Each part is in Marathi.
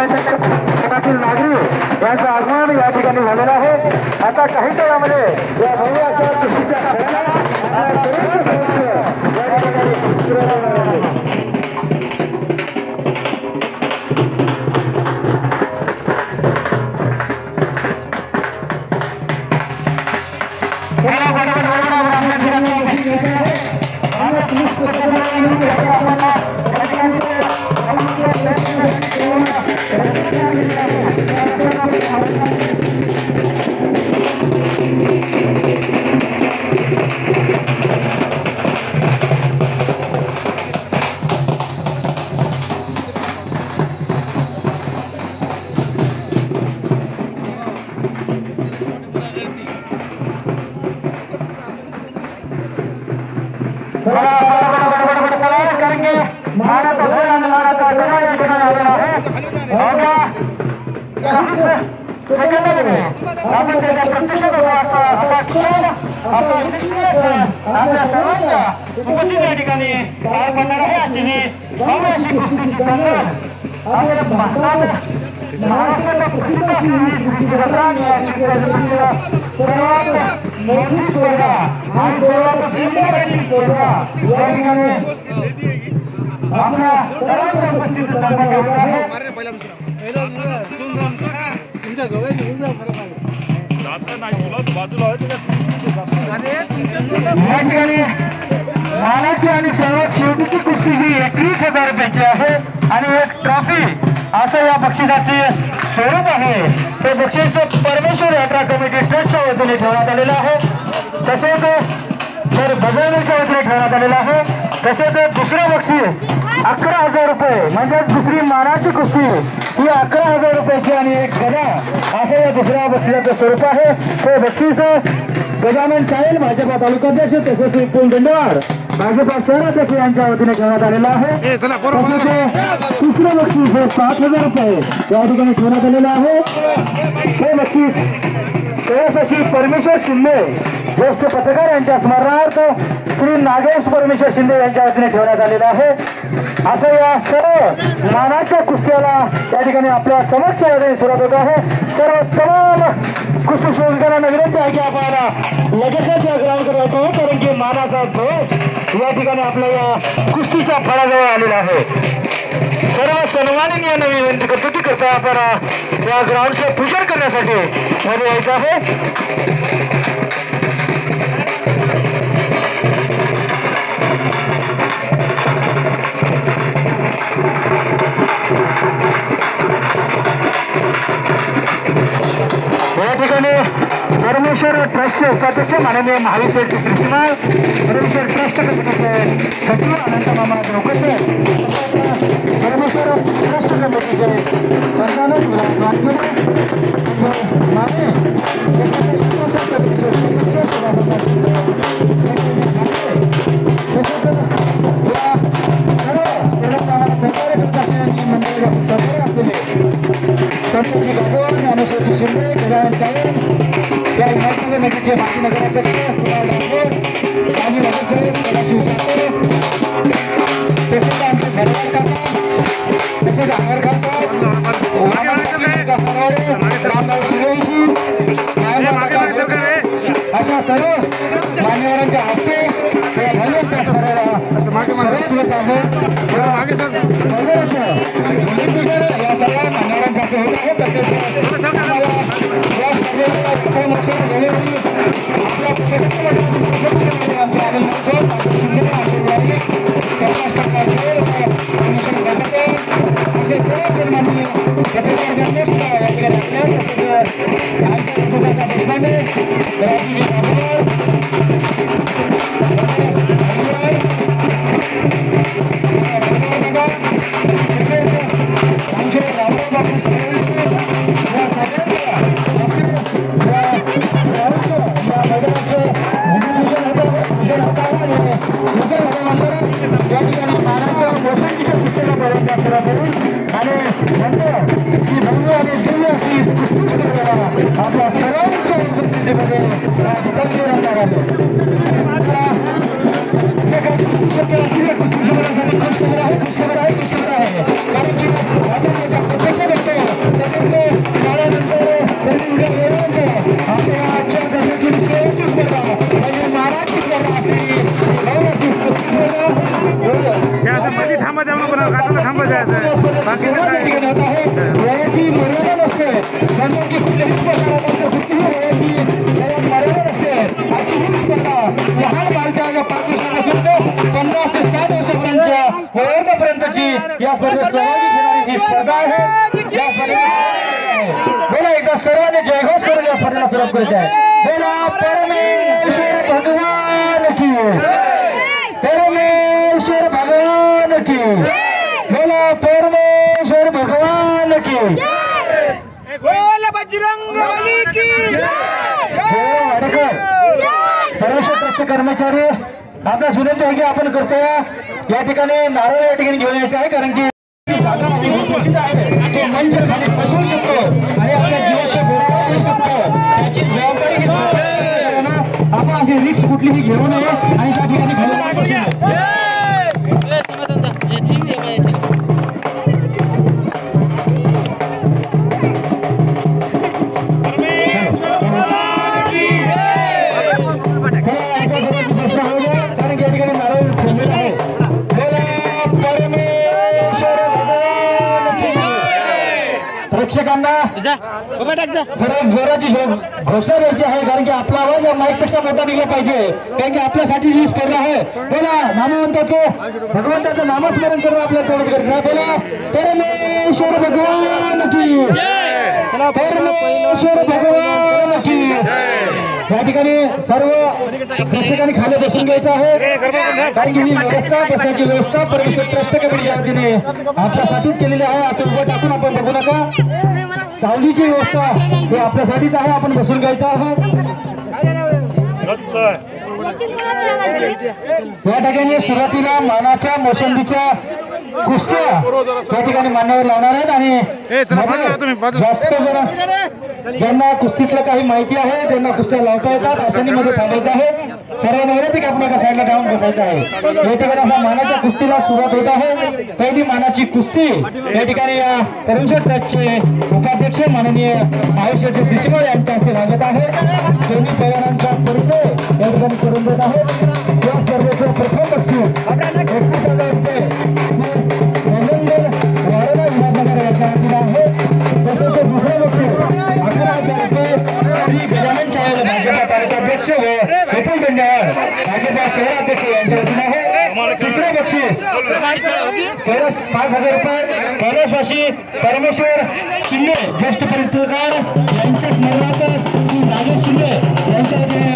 भीमाशंकर नागरी यांचं आगमन या ठिकाणी झालेलं आहे। आता काही काळामध्ये या भव्य अशा कुस्तीच्या मानाची आणि सर्वात शेवटीची कुस्ती ही 21,000 रुपयाची आहे आणि एक ट्रॉफी असं या बक्षिसाचे स्वरूप आहे। ते बक्षीस परमेश्वर यात्रा कमिटी ट्रस्टच्या वतीने ठेवण्यात आलेलं आहे। तसेच सर बजावणीच्या वतीने ठेवण्यात आलेलं आहे। तसेच दुसरं बक्षीस 11,000 रुपये म्हणजेच दुसरी मानाची कुस्ती ही 11,000 रुपयाची आणि एक गदा असं या दुसऱ्या बक्षिसाचं स्वरूप आहे। ते बक्षीस गजानन चायल भाजपा तालुकाध्यक्ष तसेच विपुल दंडवाड भाजपा शहराध्यक्ष यांच्या वतीने ठेवण्यात आलेला आहे। तिसरं बक्षीस हे 7,000 रुपये या ठिकाणी ठेवण्यात आलेलं आहे। हे बक्षीस श्री परमेश्वर शिंदे ज्येष्ठ पत्रकार यांच्या स्मरणार्थ श्री नागेश परमेश्वर शिंदे यांच्या वतीने ठेवण्यात आलेलं आहे। असं या सर्व मानाच्या कुस्त्याला या ठिकाणी आपल्या समक्ष सुरुवात होत आहे। सर्व तमाम कुस्ती शोधकांना विनंती आहे की आपण लगेचच या ग्राउंडकडे होतो, कारण की मानाचा ध्वज या ठिकाणी आपल्या या कुस्तीच्या फळाजवळ आलेला आहे। सर्व सन्माननीय विनंती करतो की करता आपण या ग्राउंडचं पूजन करण्यासाठी मध्ये यायचं आहे। या ठिकाणी परमेश्वर ट्रस्टचे उपाध्यक्ष माननीय महावीर कृष्णा, परमेश्वर ट्रस्ट कमिटीचे सचिव अनंत मामा चौकटे, परमेश्वर ट्रस्ट कमिटीचे संचालक विलास माने, संतजी गागोर, ज्ञानेश्वरजी शिंदे, गजानन चायल, या हिमाचल नदीचे माजी नगराध्यक्ष कुणाल गागोर, माजी नगरसेवक सदाशिव साते, तसेच आमचे धन्यवाद काका, तसेच आगर खान साहेब, रामभाऊ सूर्यवंशी, अशा सर्व मान्यवरांच्या हस्ते भव्य स्मरणाला या सर्व मान्यवरांच्या हस्ते होत आहे। सर्वांनी जयघोष करून या स्पर्धेला सुरुवात करत आहे. बोला परमेश्वर भगवान की, परमेश्वर भगवान की, बोला परमेश्वर भगवान की, बोल बजरंगबली की सर्व क्षेत्राचे कर्मचारी आपल्या विनंती आहे की आपण करतोय या ठिकाणी नारळ या ठिकाणी घेऊन यायचं आहे, कारण की जागा मंच खाली बसवू शकतो आणि आपल्या जीवाच्या घोड्यावर येऊ शकतो. त्याची जबाबदारी आपण अशी रिक्स कुठलीही घेऊ नये आणि त्या ठिकाणी घेऊन कारण की या ठिकाणी नारळ ठेवलेला आहे. प्रेक्षकांना जोराची घोषणा द्यायची आहे, कारण की आपला आवाज या माईक पेक्षा मोठा निघला पाहिजे, कारण की आपल्यासाठी ही स्पर्धा आहे. बोला भगवंताचं नामस्मरण करून आपल्याला तेवढंच करायचं आहे. बोला परमेश्वर भगवान की, परमेश्वर भगवान की. या ठिकाणी सर्व प्रेक्षकांनी खाली बसून घ्यायचं आहे, कारण की ही व्यवस्था बसण्याची व्यवस्था परमेश्वर ट्रस्ट कमिटीच्या वतीने आपल्यासाठीच केलेली आहे. असं उभं टाकून आपण बघू नका. सावलीची व्यवस्था हे आपल्यासाठीच आहे, आपण बसून घ्यायचं आहे. या ठिकाणी सुरुवातीला मानाच्या मोसंबीच्या कुस्त्या त्या ठिकाणी मान्यवर लावणार आहेत आणि ज्यांना कुस्तीतलं काही माहिती आहे त्यांना कुस्त्या लावता येतात. आसानीमध्ये थांबायचं आहे. सर्वांना विनंती की आपण एका साईडला जाऊन बसायचं आहे. या ठिकाणी आपण मानाच्या कुस्तीला सुरुवात होत आहे. पहिली मानाची कुस्ती या ठिकाणी या परमेश्वर ट्रस्टचे उपाध्यक्ष माननीय आयुष्याचे शिशिमळ यांच्या हस्ते लागत आहे. दोन्ही पैलवानांचा परिचय या ठिकाणी करून देत आहे. या स्पर्धेचं प्रथम बक्षीस 21,000 रुपये यांच्या हाती आहे. तसेच दुसरे बक्षीस 11,000 रुपये श्री गजानन चावल भाजपा तालुकाध्यक्ष व विपुल बेंडेवार भाजपा शहराध्यक्ष यांच्या वतीने आहे. तिसरे बक्षीस 5,000 रुपये कैलासवासी परमेश्वर शिंदे ज्येष्ठ पत्रकार यांच्या स्मरणार्थ श्री नागेश शिंदे यांच्या वतीने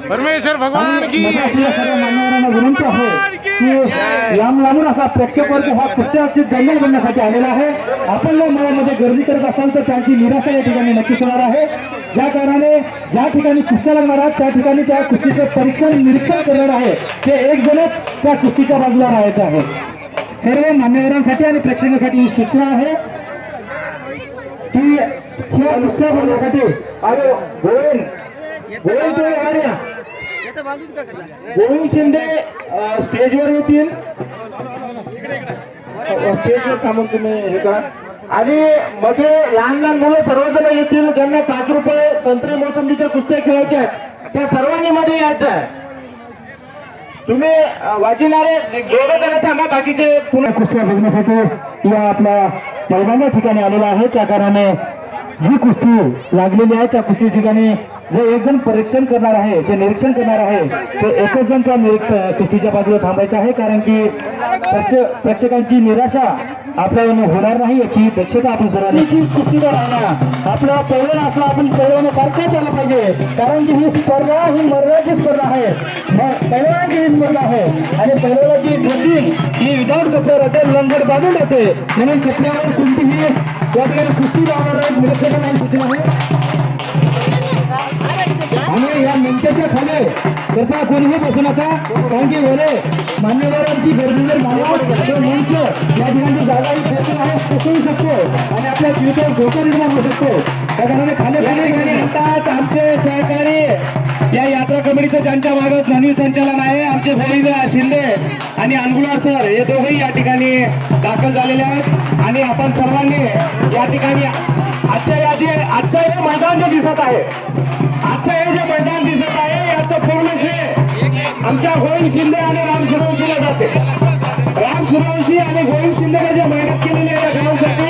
परमेश्वर भगवान की. मान्यवरांना विनंती आहे की लांब लांबून असा प्रेक्षक वर्ग हा कुस्त्याची दंगल बनण्यासाठी आलेला आहे. आपण जर मनामध्ये गर्दी करत असाल तर त्यांची निराशा या ठिकाणी नक्कीच होणार आहे. ज्या कारणाने ज्या ठिकाणी कुस्त्या लागणार आहेत त्या ठिकाणी त्या कुस्तीचं परीक्षण निरीक्षण करणार आहे ते एक जणच त्या कुस्तीच्या बाजूला राहायचं आहे. सर्व मान्यवरांसाठी आणि प्रेक्षकांसाठी ही सूचना आहे की या कुस्त्या बघण्यासाठी गोविंद शिंदे स्टेजवर येतील. स्टेजवर थांबून तुम्ही हे करा आणि मध्ये लहान लहान मुलं सर्वजण येतील ज्यांना 5 रुपये संत्री मोसंबीच्या कुस्त्या खेळायच्या आहेत त्या सर्वांनी मध्ये यायचं आहे. तुम्ही वाचिणारे 2 जण थांबा, बाकीचे पुन्हा कुस्त्या बघण्यासाठी या आपल्या पैलवान ठिकाणी आलेला आहे. त्या कारणाने जी कुस्ती लागलेली आहे त्या कुस्ती ठिकाणी जे एक जण परीक्षण करणार आहे जे निरीक्षण करणार आहे ते एकच जण त्या कुस्तीच्या बाजूला थांबायचं आहे, कारण की प्रेक्षकांची निराशा आपल्याला होणार नाही याची दक्षता आपण सर्वांची कुस्तीला राहणार. आपला पैलवान असला आपण पैलवानासारखाच आला पाहिजे, कारण की ही स्पर्धा ही मर्यादित स्पर्धा आहे. पैलवानाची ही स्पर्धा आहे आणि पैलवानाची ड्रेसिंग ही विदाउट कपडे राहते, लंगर बांधून राहते, म्हणून कपड्यावर कोणतीही या ठिकाणी कुस्ती लावणार आहे निरीक्षकांना सूचना आहे. आणि या मंचाच्या खाली कृपया कोणीही बसू नका, कारण की वेळे मान्यवरांची गर्दी जर झाल्यास तो मंच या ठिकाणी जागाही पोहोचून आहे पोहोचवू शकतो आणि आपल्या जीवितावर धोका निर्माण होऊ शकतो. त्या कारणाने खाली म्हणतात आमचे सहकारी या यात्रा कमिटीचं ज्यांच्या मागे धनी संचालन आहे आमचे फरीद शिंदे आणि अनगुलार सर हे दोघेही या ठिकाणी दाखल झालेले आहेत. आणि आपण सर्वांनी या ठिकाणी आजचं हे मैदान जे दिसत आहे, आजचं हे जे मैदान दिसत आहे याचं पूर्ण श्रेय आमच्या गोविंद शिंदे आणि राम सूर्यवंशीला जाते. राम सूर्यवंशी आणि गोविंद शिंदेने जे मेहनत केलेली आहे गावासाठी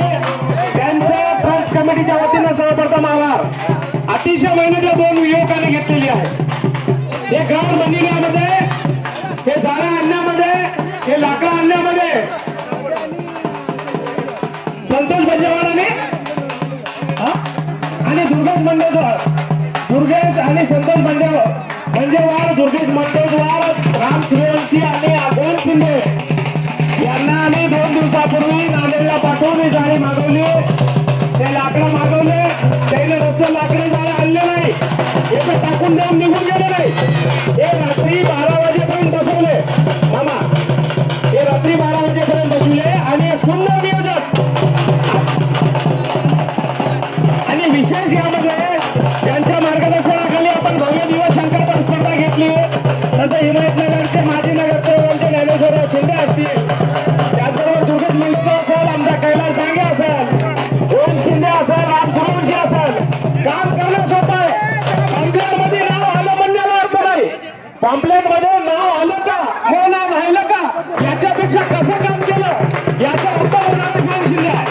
त्यांचं ट्रस्ट कमिटीच्या वतीनं सर्वप्रथम आभार. अतिशय मेहनत दोन युवकांनी घेतलेली आहे. हे घर बनविण्यामध्ये, हे झाडं आणण्यामध्ये, हे लाकडं आणण्यामध्ये संतोष बंजेवाराने आणि दुर्गेश आणि संतोष बंजेवार, दुर्गेश मंडेवार, राम सूर्यवंशी आणि गोविंद शिंदे यांना आम्ही 2 दिवसापूर्वी नांदेडला पाठवून ही जाळी मागवली. ते लाकडं मागवले, त्याने रस्ते लाकडे जाळे आणले नाही, हे टाकून देऊन निघून गेले नाही. हे रात्री 12 वाजेपर्यंत बसवले मामा, हे रात्री 12 वाजेपर्यंत बसवले आणि सुंदर नियोजन. आणि विशेष यामध्ये त्यांच्या मार्गदर्शनाखाली आपण भव्य दिवस शंकरपट स्पर्धा घेतली. तसं हिमायतनगरचे माजी नगरसेवकांचे ज्ञानेश्वर शिंदे असतील, त्याचबरोबर दुर्गेश मंडळ असेल, आमचा कैलास डांगे असेल, गोविंद शिंदे असेल, राम सूर्यवंशी असेल, काम करणं सोपं आहे. पॉम्पलेटमध्ये नाव आलं म्हणण्याला अर्थ नाही. पॉम्पलेटमध्ये नाव आलं का हो नाव राहिलं का याच्यापेक्षा कसं काम केलं याचा अर्थ होणारे गोविंद शिंदे आहे.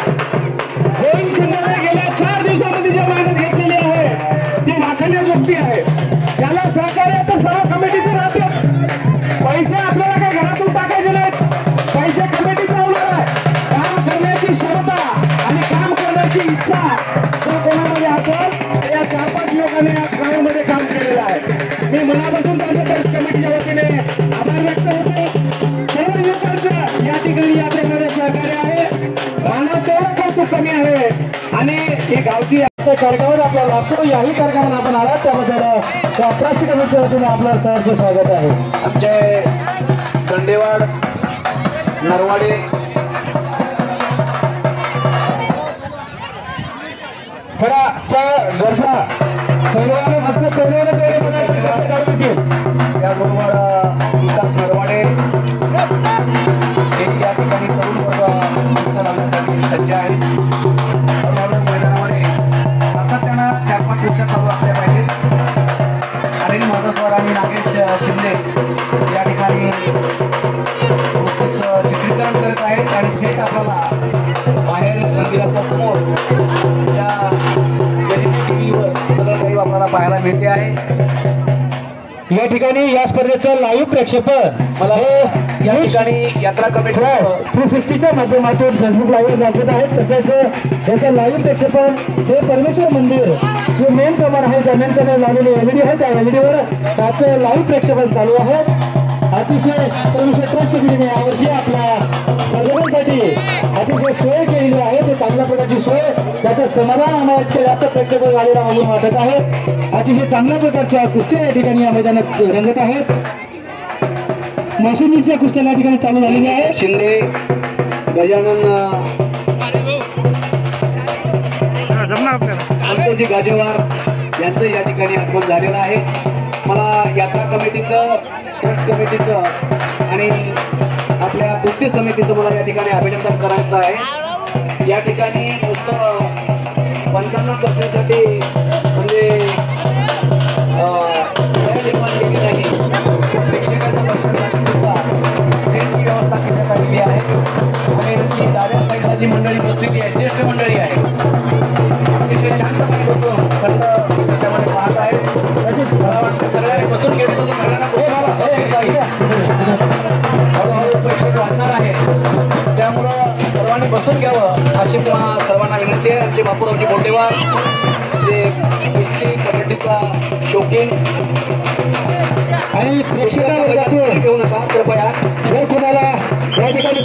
गोविंद शिंदेने गेल्या 4 दिवसामध्ये जी मेहनत घेतलेली आहे ती दाखवण्याजोगती आहे. त्याला सहकार्य तर सर्व कमिटीचे राहते. पैसे आपल्याला काही घरातून टाकायचे नाहीत, पैसे कमिटीचा होणार आहे. काम करण्याची क्षमता आणि काम करण्याची इच्छा जर कोणामध्ये असेल या 4-5 लोकांनी या गावामध्ये काम केलेलं आहे. मी मनापासून त्यांच्या कमिटीच्या वतीने आभार व्यक्त होतो. सर्व लोकांचं या ठिकाणी यात्रेमध्ये सहकार्य आहे. राहणं तेवढं कौतुक कमी आहे. आणि हे गावची कार्यक्रमात आपल्याला लागतो, याही कार्यक्रमात आपण आलात त्याबद्दल त्या प्लास्टिक कमिटीच्या वतीने आपलं सहर्ष स्वागत आहे. आमचे दंडेवाड, नरवाडे, थोडा गरजा पहिल्याने फक्त त्याबरोबर विकास नरवाडे हे या ठिकाणी तरुण वर्ग लावण्यासाठी सज्ज आहेत. हळूहळू मैदानामध्ये सातत्यानं 4-5 दिवसात चालू असल्या पाहिजेत. अनिल मोदस्वर आणि नागेश शिंदे या ठिकाणी गोष्टीचं चित्रीकरण करत आहेत आणि थेट आपल्याला बाहेर मंदिराच्या समोर या टीव्हीवर सगळं काही आपल्याला पाहायला मिळते आहे. या ठिकाणी या स्पर्धेचं लाईव्ह प्रक्षेपण मला हे या ठिकाणी यात्रा कमिटी 360च्या माध्यमातून फेसबुक लाईव्ह दाखवत आहेत. तसेच याचं लाईव्ह प्रक्षेपण हे परमेश्वर मंदिर जे मेन कमर आहे त्या मेन कमर लावलेली LED आहे त्या LEDवर त्याचं लाईव्ह प्रक्षेपण चालू आहे. अतिशय ट्रस्टने यावर्षी आपल्या स्पर्धकांसाठी अतिशय सोय केलेली आहे. ते चांगल्या प्रकारची सोय त्याचं समाधान आम्हाला जास्त प्रेक्षेपण झालेला म्हणून वाटत आहे. अतिशय चांगल्या प्रकारच्या कुस्त्या या ठिकाणी या मैदानात रंगत आहेत. मोसंबीच्या कुस्त्या या ठिकाणी चालू झालेल्या आहेत. शिंदे, गजानन संतोषजी गाजेवार यांचं या ठिकाणी आगमन झालेलं आहे. मला यात्रा कमिटीचं, ट्रस्ट कमिटीचं आणि आपल्या कुस्ती समितीचं मला या ठिकाणी अभिनंदन करायचं आहे. या ठिकाणी नुसतं 55 वर्षांसाठी म्हणजे निर्माण केली नाही, प्रेक्षकांच्या बसण्यासाठी सुद्धा ट्रेनची व्यवस्था करण्यात आलेली आहे. आणि जी डाव्या साईडला जी मंडळी बसलेली आहे, ज्येष्ठ मंडळी आहे, अतिशय शांतपणे बसून खंड त्याच्यामध्ये पाहत आहे. मला वाटतं सगळ्यांनी बसून घेतलं तर सगळ्यांना हळूहळू प्रेक्षक वाढणार आहे. त्यामुळं सर्वांनी बसून घ्यावं अशी सर्वांना विनंती आहे. आमचे बापूरावजी बोटेवार जे कुस्ती कमिटीचा शौकीन आणि प्रेक्षकांना घेऊ नका कृपया. जर कोणाला या ठिकाणी